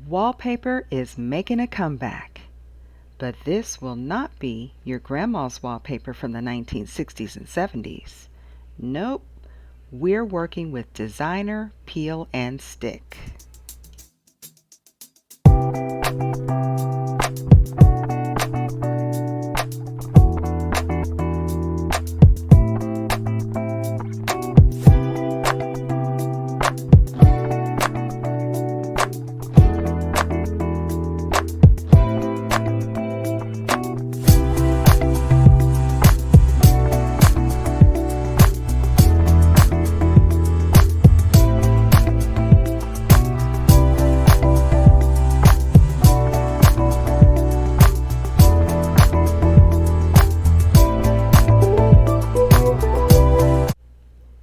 Wallpaper is making a comeback. But this will not be your grandma's wallpaper from the 1960s and 70s. Nope, we're working with designer peel and stick.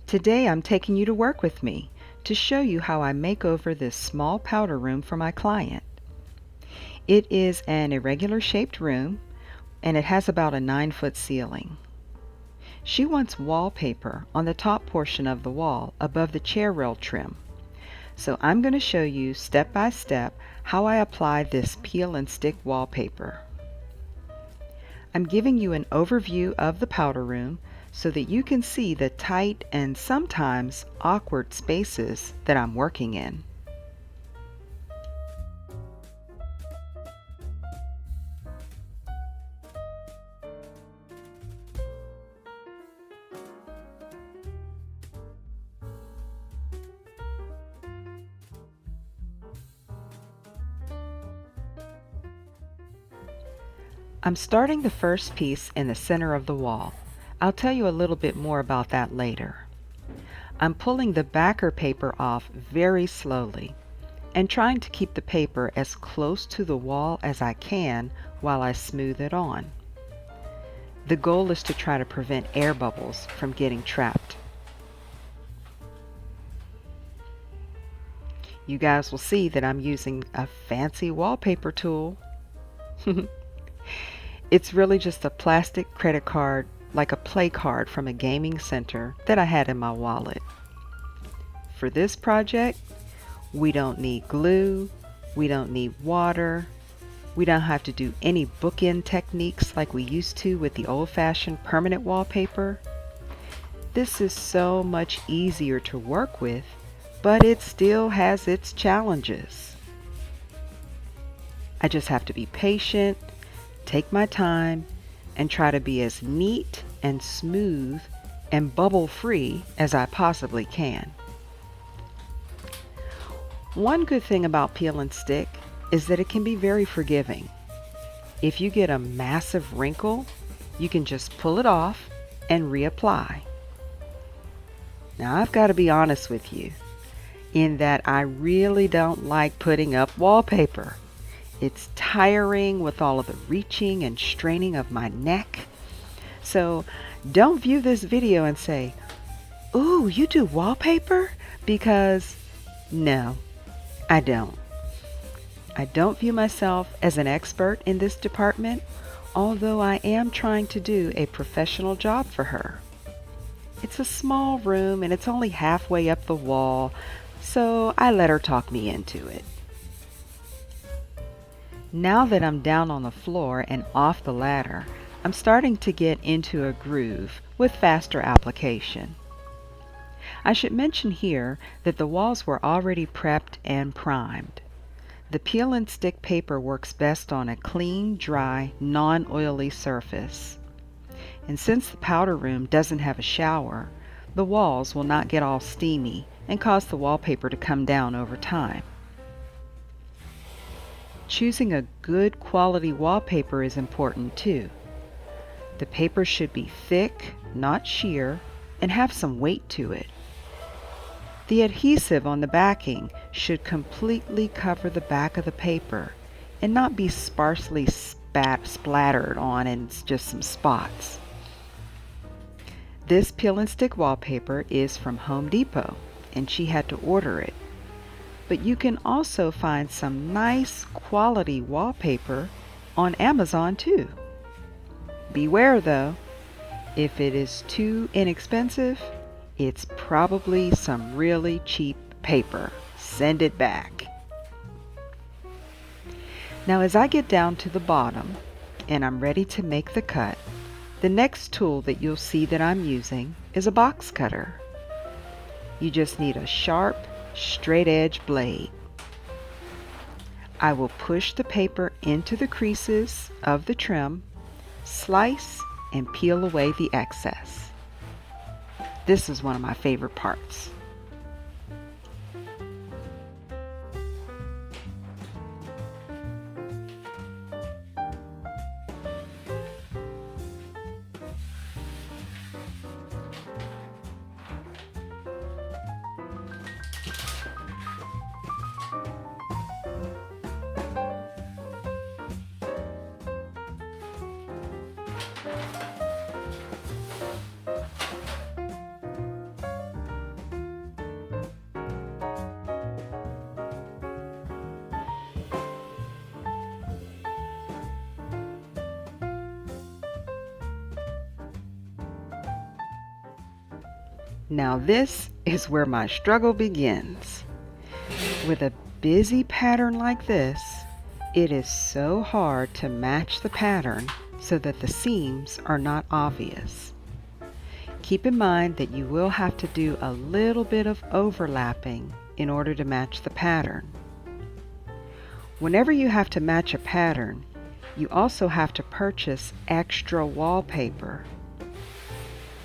Today I'm taking you to work with me to show you how I make over this small powder room for my client. It is an irregular shaped room and it has about a 9-foot ceiling. She wants wallpaper on the top portion of the wall above the chair rail trim. So I'm going to show you step by step how I apply this peel and stick wallpaper. I'm giving you an overview of the powder room so that you can see the tight and sometimes awkward spaces that I'm working in. I'm starting the first piece in the center of the wall. I'll tell you a little bit more about that later. I'm pulling the backer paper off very slowly and trying to keep the paper as close to the wall as I can while I smooth it on. The goal is to try to prevent air bubbles from getting trapped. You guys will see that I'm using a fancy wallpaper tool. It's really just a plastic credit card, like a play card from a gaming center that I had in my wallet. For this project, we don't need glue, we don't need water, we don't have to do any bookend techniques like we used to with the old-fashioned permanent wallpaper. This is so much easier to work with, but it still has its challenges. I just have to be patient, take my time, and try to be as neat and smooth and bubble free as I possibly can. One good thing about peel and stick is that it can be very forgiving. If you get a massive wrinkle, you can just pull it off and reapply. Now I've got to be honest with you in that I really don't like putting up wallpaper. It's tiring with all of the reaching and straining of my neck. So don't view this video and say, "Ooh, you do wallpaper?" Because no, I don't. I don't view myself as an expert in this department, although I am trying to do a professional job for her. It's a small room and it's only halfway up the wall, so I let her talk me into it. Now that I'm down on the floor and off the ladder, I'm starting to get into a groove with faster application. I should mention here that the walls were already prepped and primed. The peel and stick paper works best on a clean, dry, non-oily surface. And since the powder room doesn't have a shower, the walls will not get all steamy and cause the wallpaper to come down over time. Choosing a good quality wallpaper is important too. The paper should be thick, not sheer, and have some weight to it. The adhesive on the backing should completely cover the back of the paper and not be sparsely splattered on in just some spots. This peel and stick wallpaper is from Home Depot and she had to order it. But you can also find some nice quality wallpaper on Amazon too. Beware though, if it is too inexpensive, it's probably some really cheap paper. Send it back. Now as I get down to the bottom and I'm ready to make the cut, the next tool that you'll see that I'm using is a box cutter. You just need a sharp, straight edge blade. I will push the paper into the creases of the trim, slice, and peel away the excess. This is one of my favorite parts. Now this is where my struggle begins. With a busy pattern like this, it is so hard to match the pattern so that the seams are not obvious. Keep in mind that you will have to do a little bit of overlapping in order to match the pattern. Whenever you have to match a pattern, you also have to purchase extra wallpaper.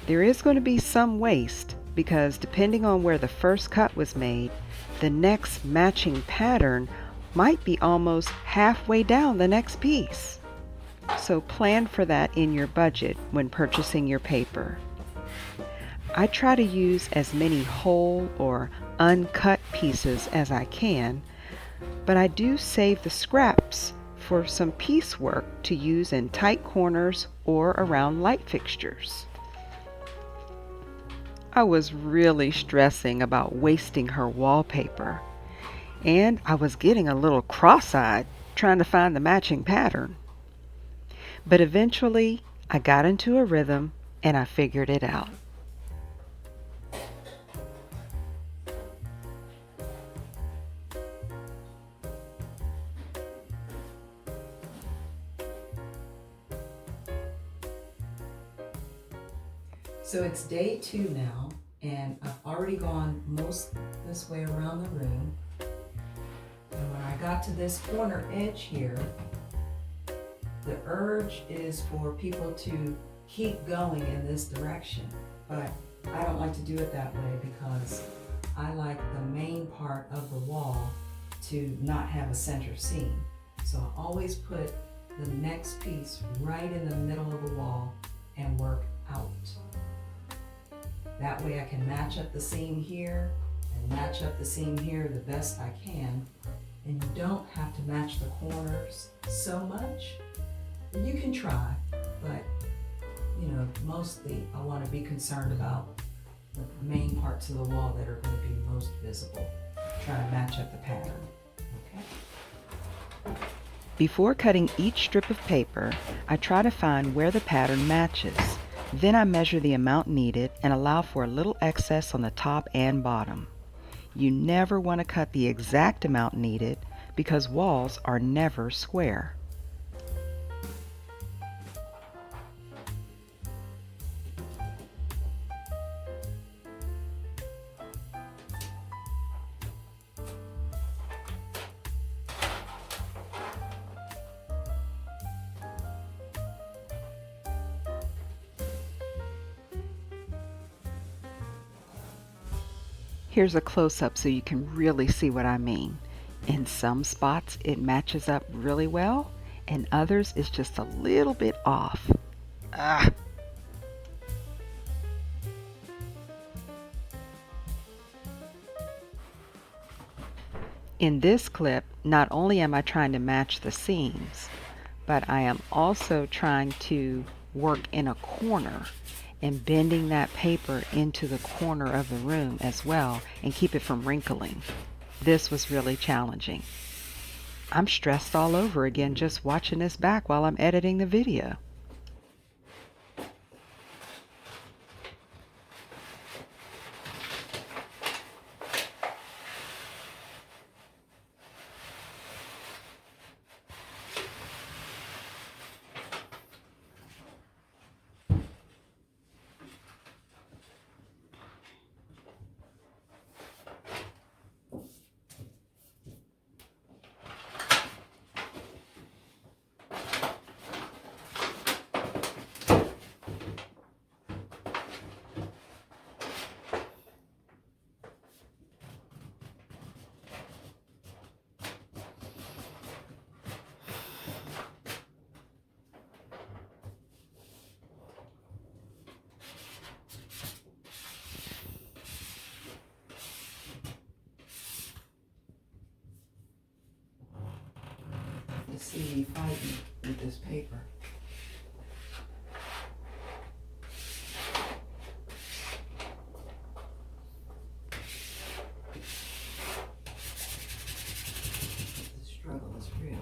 There is going to be some waste because depending on where the first cut was made, the next matching pattern might be almost halfway down the next piece. So plan for that in your budget when purchasing your paper. I try to use as many whole or uncut pieces as I can, but I do save the scraps for some piecework to use in tight corners or around light fixtures. I was really stressing about wasting her wallpaper, and I was getting a little cross-eyed trying to find the matching pattern. But eventually, I got into a rhythm and I figured it out. So it's day 2 now, and I've already gone most this way around the room. And when I got to this corner edge here, the urge is for people to keep going in this direction, but I don't like to do it that way because I like the main part of the wall to not have a center seam. So I always put the next piece right in the middle of the wall and work out. That way I can match up the seam here and match up the seam here the best I can. And you don't have to match the corners so much. You can try, but mostly I want to be concerned about the main parts of the wall that are going to be most visible. Try to match up the pattern. Okay. Before cutting each strip of paper, I try to find where the pattern matches. Then I measure the amount needed and allow for a little excess on the top and bottom. You never want to cut the exact amount needed because walls are never square. Here's a close-up so you can really see what I mean. In some spots it matches up really well, and others it's just a little bit off. In this clip, not only am I trying to match the seams, but I am also trying to work in a corner and bending that paper into the corner of the room as well and keep it from wrinkling. This was really challenging. I'm stressed all over again just watching this back while I'm editing the video. see me fighting with this paper. The struggle is real.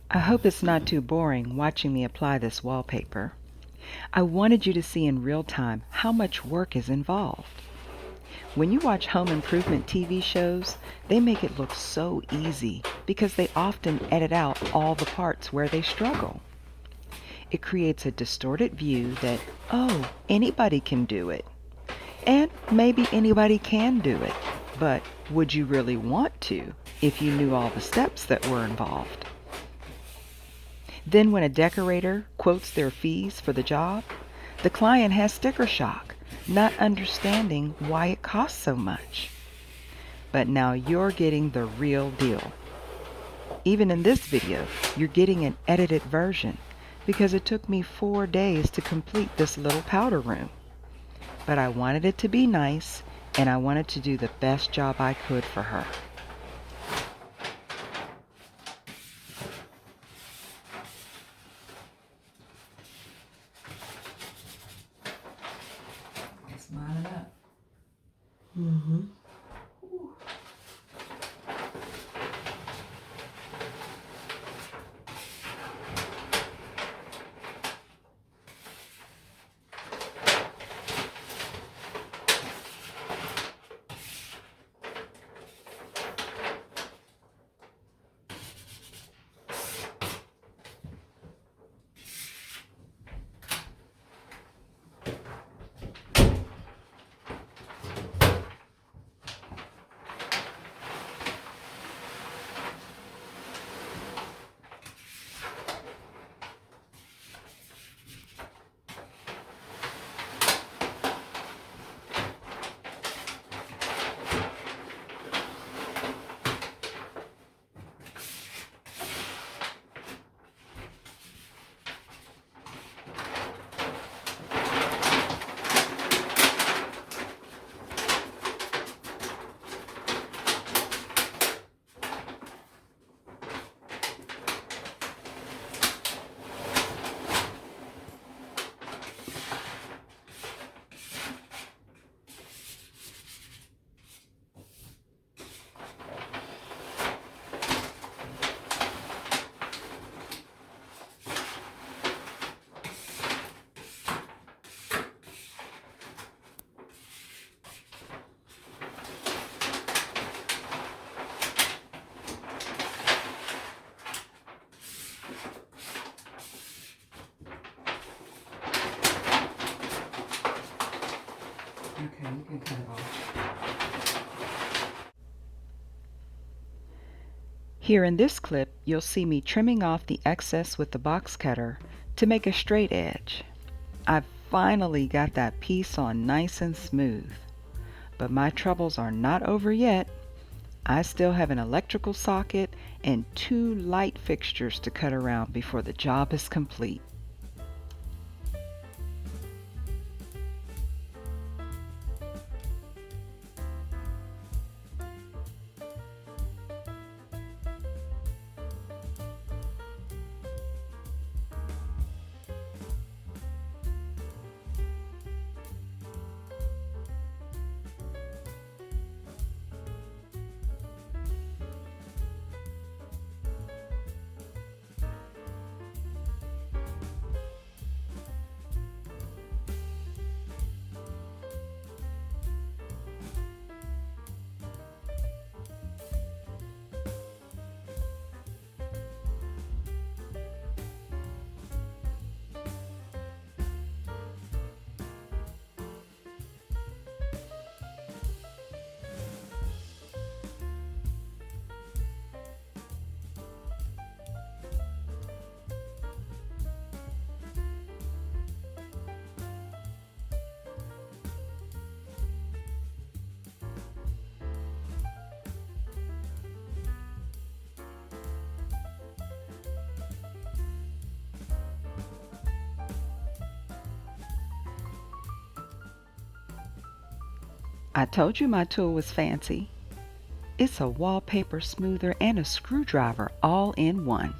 I hope it's not too boring watching me apply this wallpaper. I wanted you to see in real time how much work is involved. When you watch home improvement TV shows, they make it look so easy because they often edit out all the parts where they struggle. It creates a distorted view that, oh, anybody can do it. And maybe anybody can do it, but would you really want to if you knew all the steps that were involved? Then when a decorator quotes their fees for the job, the client has sticker shock, not understanding why it costs so much. But now you're getting the real deal. Even in this video, you're getting an edited version because it took me 4 days to complete this little powder room. But I wanted it to be nice, and I wanted to do the best job I could for her. Let's line it up. Mm-hmm. Okay, you can cut it off. Here in this clip, you'll see me trimming off the excess with the box cutter to make a straight edge. I've finally got that piece on nice and smooth. But my troubles are not over yet. I still have an electrical socket and 2 light fixtures to cut around before the job is complete. I told you my tool was fancy. It's a wallpaper smoother and a screwdriver all in one.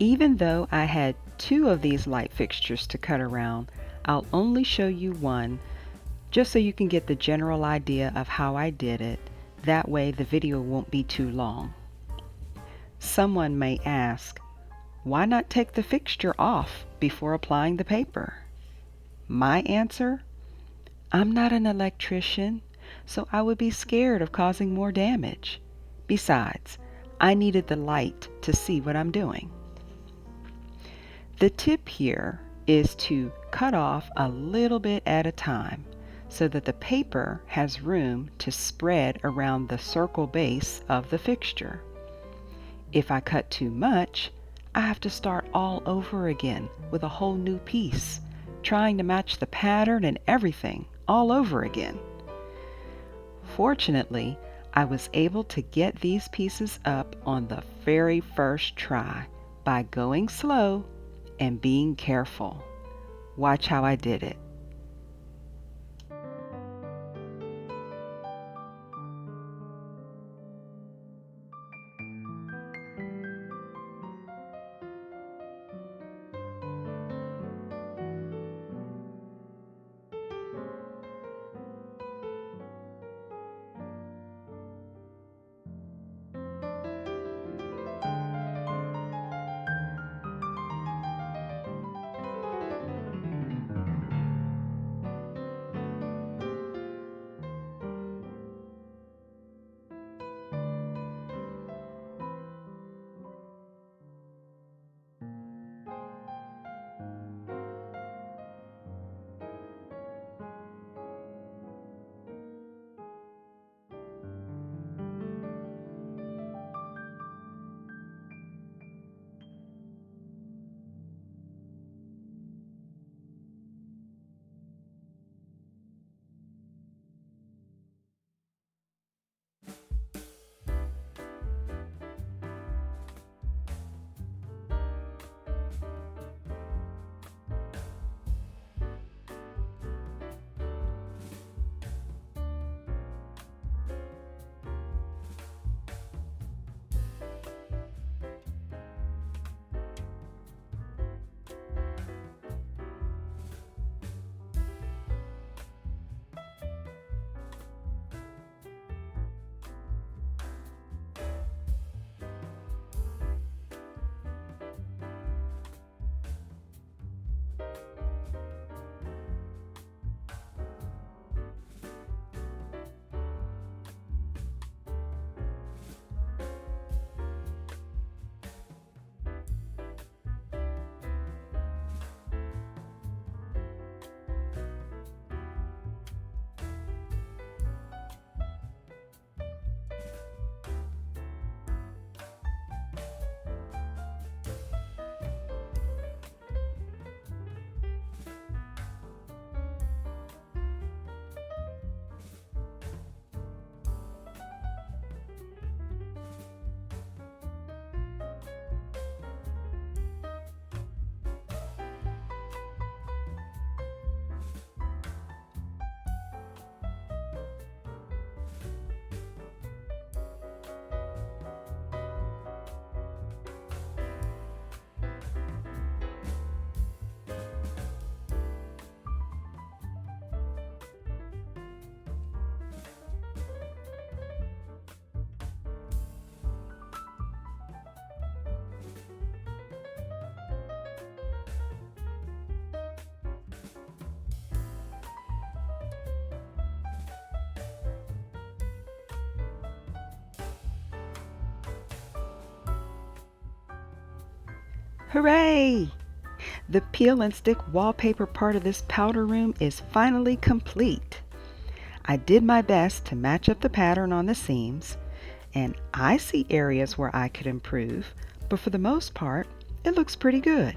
Even though I had two of these light fixtures to cut around, I'll only show you one just so you can get the general idea of how I did it. That way the video won't be too long. Someone may ask, why not take the fixture off before applying the paper? My answer, I'm not an electrician, so I would be scared of causing more damage. Besides, I needed the light to see what I'm doing. The tip here is to cut off a little bit at a time so that the paper has room to spread around the circle base of the fixture. If I cut too much, I have to start all over again with a whole new piece, trying to match the pattern and everything all over again. Fortunately, I was able to get these pieces up on the very first try by going slow and being careful. Watch how I did it. Hooray! The peel and stick wallpaper part of this powder room is finally complete. I did my best to match up the pattern on the seams, and I see areas where I could improve, but for the most part, it looks pretty good.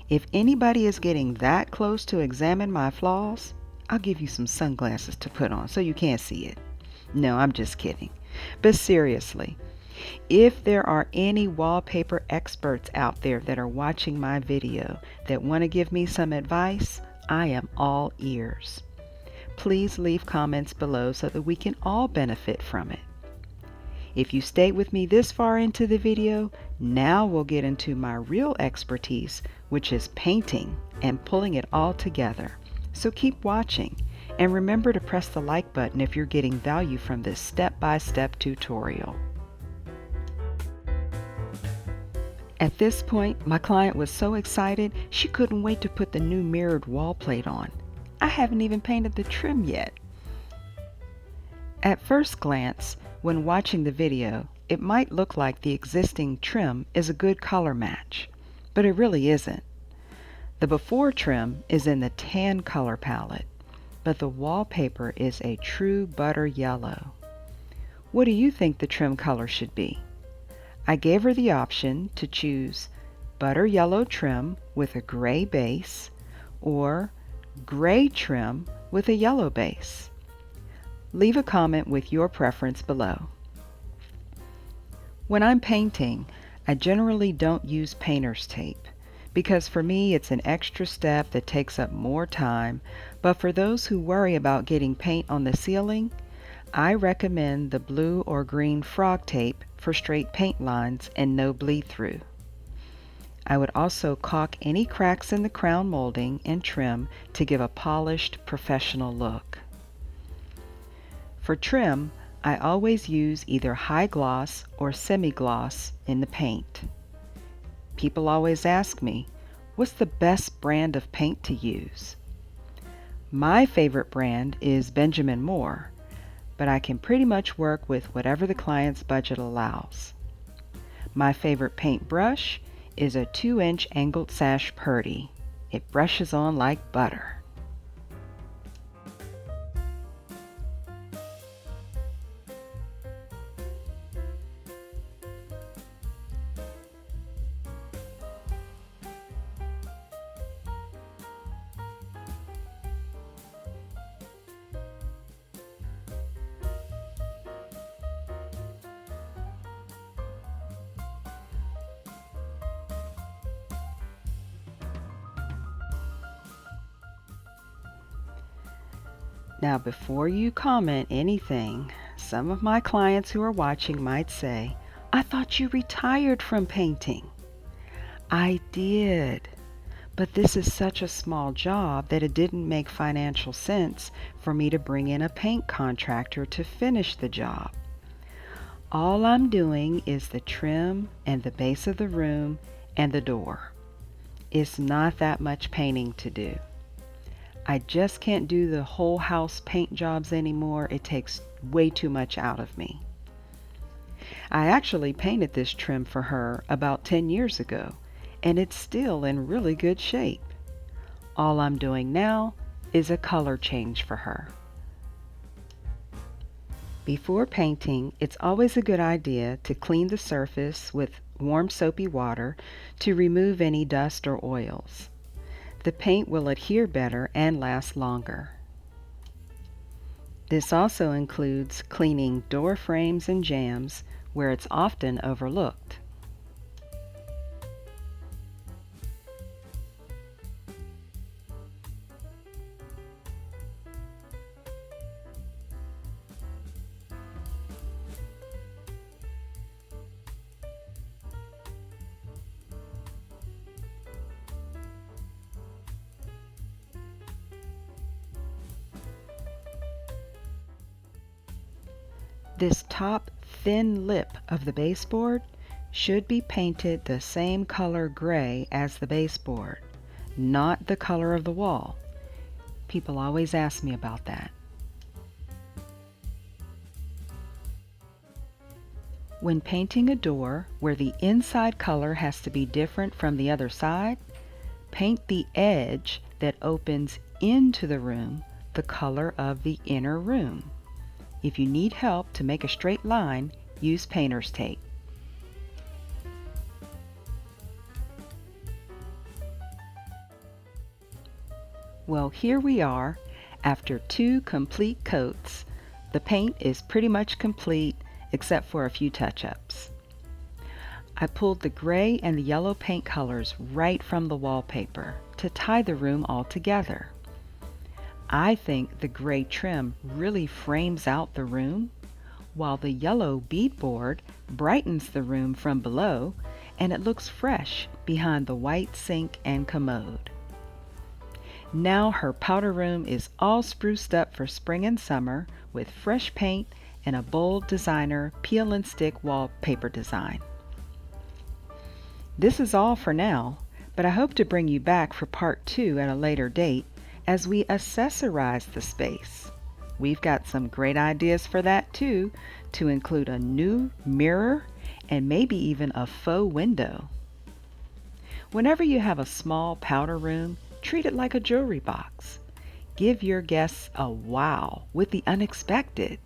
If anybody is getting that close to examine my flaws, I'll give you some sunglasses to put on so you can't see it. No, I'm just kidding. But seriously, if there are any wallpaper experts out there that are watching my video that want to give me some advice, I am all ears. Please leave comments below so that we can all benefit from it. If you stayed with me this far into the video, Now we'll get into my real expertise, which is painting and pulling it all together. So keep watching and remember to press the like button if you're getting value from this step-by-step tutorial. At this point, my client was so excited she couldn't wait to put the new mirrored wall plate on. I haven't even painted the trim yet. At first glance, when watching the video, it might look like the existing trim is a good color match, but it really isn't. The before trim is in the tan color palette, but the wallpaper is a true butter yellow. What do you think the trim color should be? I gave her the option to choose butter yellow trim with a gray base or gray trim with a yellow base. Leave a comment with your preference below. When I'm painting, I generally don't use painter's tape because for me it's an extra step that takes up more time, but for those who worry about getting paint on the ceiling, I recommend the blue or green frog tape for straight paint lines and no bleed through. I would also caulk any cracks in the crown molding and trim to give a polished, professional look. For trim, I always use either high gloss or semi-gloss in the paint. People always ask me, what's the best brand of paint to use? My favorite brand is Benjamin Moore, but I can pretty much work with whatever the client's budget allows. My favorite paint brush is a 2-inch angled sash Purdy. It brushes on like butter. Now, before you comment anything, some of my clients who are watching might say, I thought you retired from painting. I did, but this is such a small job that it didn't make financial sense for me to bring in a paint contractor to finish the job. All I'm doing is the trim and the base of the room and the door. It's not that much painting to do. I just can't do the whole house paint jobs anymore. It takes way too much out of me. I actually painted this trim for her about 10 years ago, and it's still in really good shape. All I'm doing now is a color change for her. Before painting, it's always a good idea to clean the surface with warm soapy water to remove any dust or oils. The paint will adhere better and last longer. This also includes cleaning door frames and jambs where it's often overlooked. This top thin lip of the baseboard should be painted the same color gray as the baseboard, not the color of the wall. People always ask me about that. When painting a door where the inside color has to be different from the other side, paint the edge that opens into the room the color of the inner room. If you need help to make a straight line, use painter's tape. Well, here we are. After 2 complete coats, the paint is pretty much complete except for a few touch-ups. I pulled the gray and the yellow paint colors right from the wallpaper to tie the room all together. I think the gray trim really frames out the room, while the yellow beadboard brightens the room from below and it looks fresh behind the white sink and commode. Now her powder room is all spruced up for spring and summer with fresh paint and a bold designer peel and stick wallpaper design. This is all for now, but I hope to bring you back for part 2 at a later date as we accessorize the space. We've got some great ideas for that too, to include a new mirror and maybe even a faux window. Whenever you have a small powder room, treat it like a jewelry box. Give your guests a wow with the unexpected.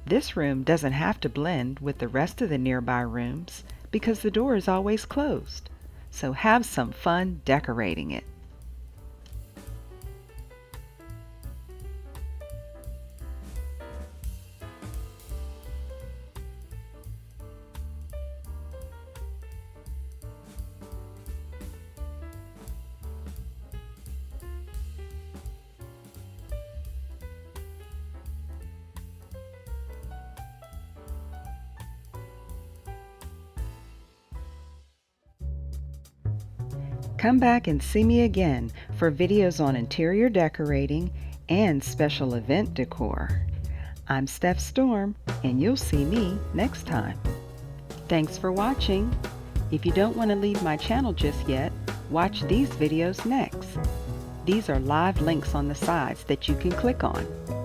This room doesn't have to blend with the rest of the nearby rooms because the door is always closed. So have some fun decorating it. Come back and see me again for videos on interior decorating and special event decor. I'm Steph Storm, and you'll see me next time. Thanks for watching. If you don't want to leave my channel just yet, watch these videos next. These are live links on the sides that you can click on.